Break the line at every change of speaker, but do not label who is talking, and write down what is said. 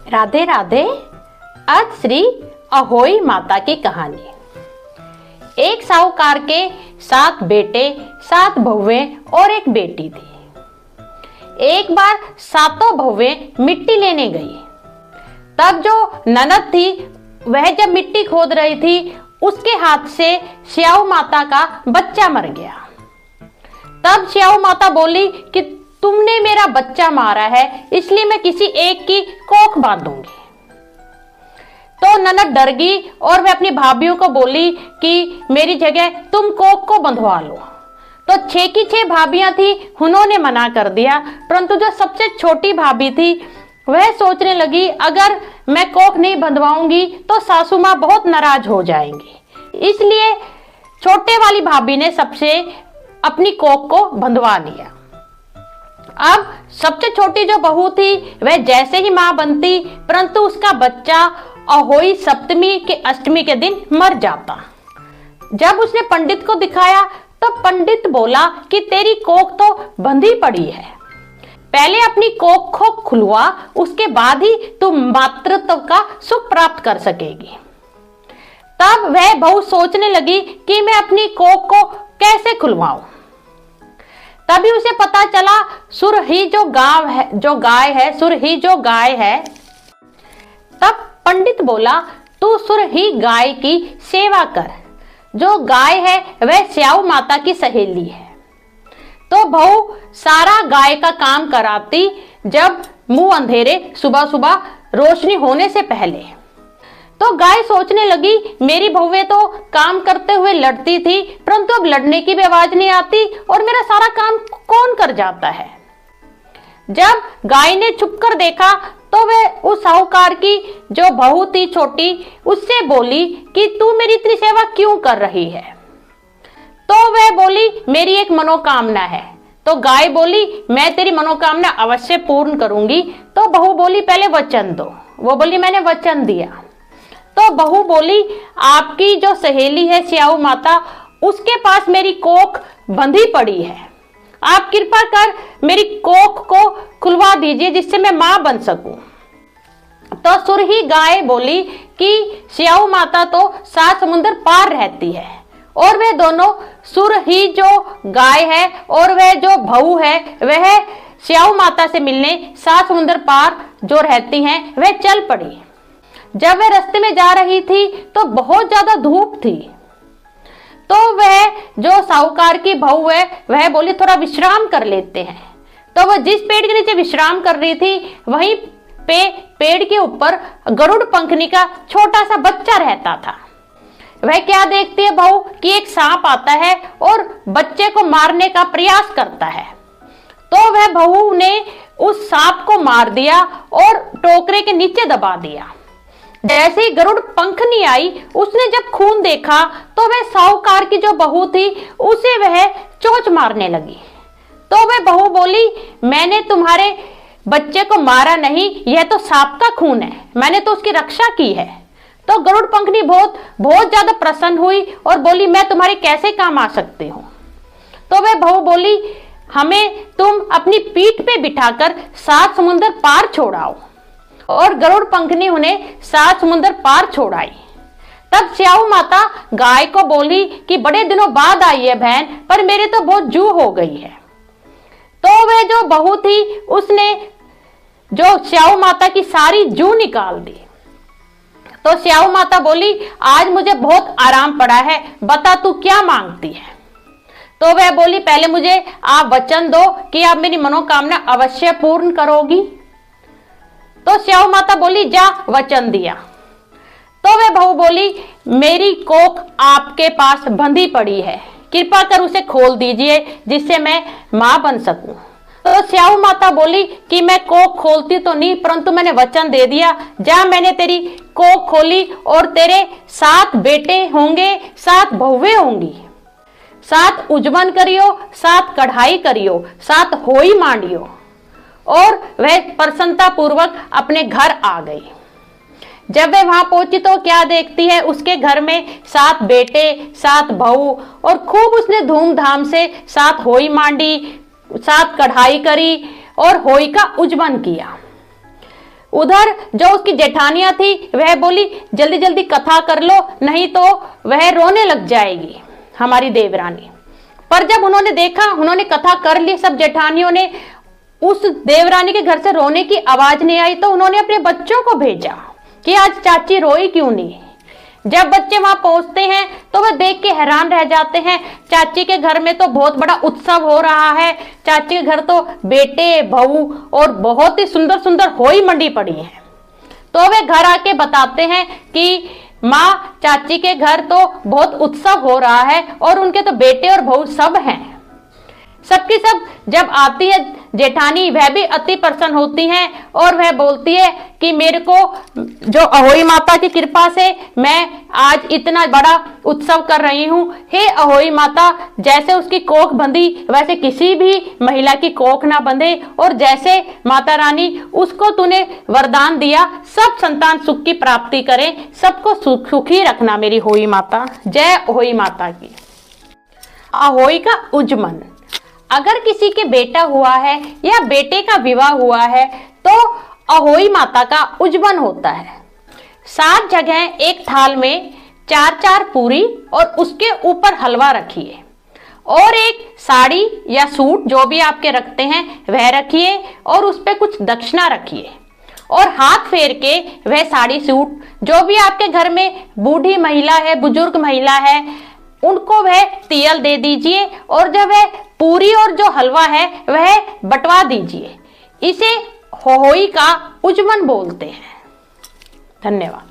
राधे राधे। आज श्री अहोई माता की कहानी। एक साहूकार के 7 बेटे, 7 बहुएं और एक बेटी थी। एक बार 7 बहुएं मिट्टी लेने गई। तब जो ननद थी वह जब मिट्टी खोद रही थी, उसके हाथ से स्याऊ माता का बच्चा मर गया। तब स्याऊ माता बोली कि तुमने मेरा बच्चा मारा है, इसलिए मैं किसी एक की कोख बांधूंगी। तो ननद डर गई और वह अपनी भाभीयों को बोली कि मेरी जगह तुम कोख को बंधवा लो। तो 6 की 6 भाभियां थी, उन्होंने मना कर दिया। परंतु जो सबसे छोटी भाभी थी वह सोचने लगी, अगर मैं कोख नहीं बंधवाऊंगी तो सासू माँ बहुत नाराज हो जाएंगी। इसलिए छोटे वाली भाभी ने सबसे अपनी कोख को बंधवा लिया। अब सबसे छोटी जो बहू थी वह जैसे ही मां बनती, परंतु उसका बच्चा अहोई सप्तमी के अष्टमी के दिन मर जाता। जब उसने पंडित को दिखाया तो पंडित बोला कि तेरी कोख तो बंधी पड़ी है, पहले अपनी कोख को खुलवा, उसके बाद ही तुम मातृत्व का सुख प्राप्त कर सकेगी। तब वह बहू सोचने लगी कि मैं अपनी कोख को कैसे खुलवाऊं। तभी उसे पता चला सुरही जो गाय है। तब पंडित बोला, तू सुरही गाय की सेवा कर। जो गाय है वह स्याऊ माता की सहेली है। तो बहू सारा गाय का काम कराती, जब मुंह अंधेरे सुबह सुबह रोशनी होने से पहले। तो गाय सोचने लगी, मेरी बहुएं तो काम करते हुए लड़ती थी, परंतु अब लड़ने की भी आवाज नहीं आती और मेरा सारा काम कौन कर जाता है। जब गाय ने छुपकर देखा तो वह उस साहूकार की जो बहू थी छोटी, उससे बोली कि तू मेरी इतनी सेवा क्यों कर रही है। तो वह बोली, मेरी एक मनोकामना है। तो गाय बोली, मैं तेरी मनोकामना अवश्य पूर्ण करूंगी। तो बहू बोली, पहले वचन दो। वो बोली, मैंने वचन दिया। तो बहू बोली, आपकी जो सहेली है स्याऊ माता, उसके पास मेरी कोख बंधी पड़ी है, आप कृपा कर मेरी कोख को खुलवा दीजिए जिससे मैं मां बन सकूं। तो सुरही गाय बोली कि स्याऊ माता तो 7 समुंदर पार रहती है, और वे दोनों, सुरही जो गाय है और वह जो बहू है, वह स्याऊ माता से मिलने 7 समुंदर पार जो रहती हैं वह चल पड़ी। जब वह रास्ते में जा रही थी तो बहुत ज्यादा धूप थी। तो वह जो साहूकार की बहू है वह बोली, थोड़ा विश्राम कर लेते हैं। तो वह जिस पेड़ के नीचे विश्राम कर रही थी, वहीं पे पेड़ के ऊपर गरुड़ पंखनी का छोटा सा बच्चा रहता था। वह क्या देखती है बहू कि एक सांप आता है और बच्चे को मारने का प्रयास करता है। तो वह बहू ने उस सांप को मार दिया और टोकरे के नीचे दबा दिया। जैसे ही गरुड़ पंखनी आई, उसने जब खून देखा तो वह साहूकार की जो बहू थी उसे वह चोंच मारने लगी। तो वह बहू बोली, मैंने तुम्हारे बच्चे को मारा नहीं, यह तो सांप का खून है, मैंने तो उसकी रक्षा की है। तो गरुड़ पंखनी बहुत ज्यादा प्रसन्न हुई और बोली, मैं तुम्हारे कैसे काम आ सकती हूँ। तो वह बहू बोली, हमें तुम अपनी पीठ पे बिठाकर 7 समुंदर पार छोड़ाओ। और गरुड़ पंखनी उन्हें 7 समुंदर पार छोड़ाई। तब स्याऊ माता गाय को बोली कि बड़े दिनों बाद आई है बहन, पर मेरे तो बहुत जू हो गई है। तो वह जो बहू थी उसने जो स्याऊ माता की सारी जू निकाल दी। तो स्याऊ माता बोली, आज मुझे बहुत आराम पड़ा है, बता तू क्या मांगती है। तो वह बोली, पहले मुझे आप वचन दो कि आप मेरी मनोकामना अवश्य पूर्ण करोगी। तो स्याऊ माता बोली, जा, वचन दिया। तो वह बहू बोली, मेरी कोख आपके पास बंधी पड़ी है, कृपा कर उसे खोल दीजिए जिससे मैं मां बन सकूं। तो स्याऊ माता बोली कि मैं कोख खोलती तो नहीं, परंतु मैंने वचन दे दिया। जा, मैंने तेरी कोख खोली और तेरे 7 बेटे होंगे, 7 बहुएं होंगी। 7 उजवन करियो, 7 कढ़ाई करियो, 7 होई मांडियो। और वह प्रसन्नता पूर्वक अपने घर आ गई। जब वह वहां पहुंची तो क्या देखती है, उसके घर में 7 बेटे, 7 बहू, और खूब उसने धूमधाम से 7 होई मांडी, 7 कढ़ाई करी और होई का उजवन किया। उधर जो उसकी जेठानियां थी वह बोली जल्दी जल्दी कथा कर लो, नहीं तो वह रोने लग जाएगी हमारी देवरानी। पर जब उन्होंने देखा, उन्होंने कथा कर ली सब जेठानियों ने, उस देवरानी के घर से रोने की आवाज नहीं आई, तो उन्होंने अपने बच्चों को भेजा कि आज चाची रोई क्यों नहीं। जब बच्चे वहां पहुंचते हैं तो वह देख के हैरान रह जाते हैं, चाची के घर में तो बहुत बड़ा उत्सव हो रहा है, चाची के घर तो बेटे बहू और बहुत ही सुंदर सुंदर होई मंडी पड़ी है। तो वे घर आके बताते हैं कि माँ, चाची के घर तो बहुत उत्सव हो रहा है और उनके तो बेटे और बहू सब हैं। सबकी सब जब आती है जेठानी, वह भी अति प्रसन्न होती हैं और वह बोलती है कि मेरे को जो अहोई माता की कृपा से मैं आज इतना बड़ा उत्सव कर रही हूँ। हे अहोई माता, जैसे उसकी कोख बंधी वैसे किसी भी महिला की कोख ना बंधे, और जैसे माता रानी उसको तूने वरदान दिया सब संतान सुख की प्राप्ति करें, सबको सुखी रखना मेरी होई माता। जय अहोई माता की। अहोई का उज्जमन, अगर किसी के बेटा हुआ है या बेटे का विवाह हुआ है तो अहोई माता का उज्जमन होता है। 7 जगह एक थाल में 4-4 पूरी और उसके ऊपर हलवा रखिए, और एक साड़ी या सूट जो भी आपके रखते हैं वह रखिए, और उस पर कुछ दक्षिणा रखिए, और हाथ फेर के वह साड़ी सूट जो भी आपके घर में बूढ़ी महिला है, बुजुर्ग महिला है, उनको वह तियल दे दीजिए, और जब वह पूरी और जो हलवा है वह बंटवा दीजिए। इसे अहोई का उज्जमन बोलते हैं। धन्यवाद।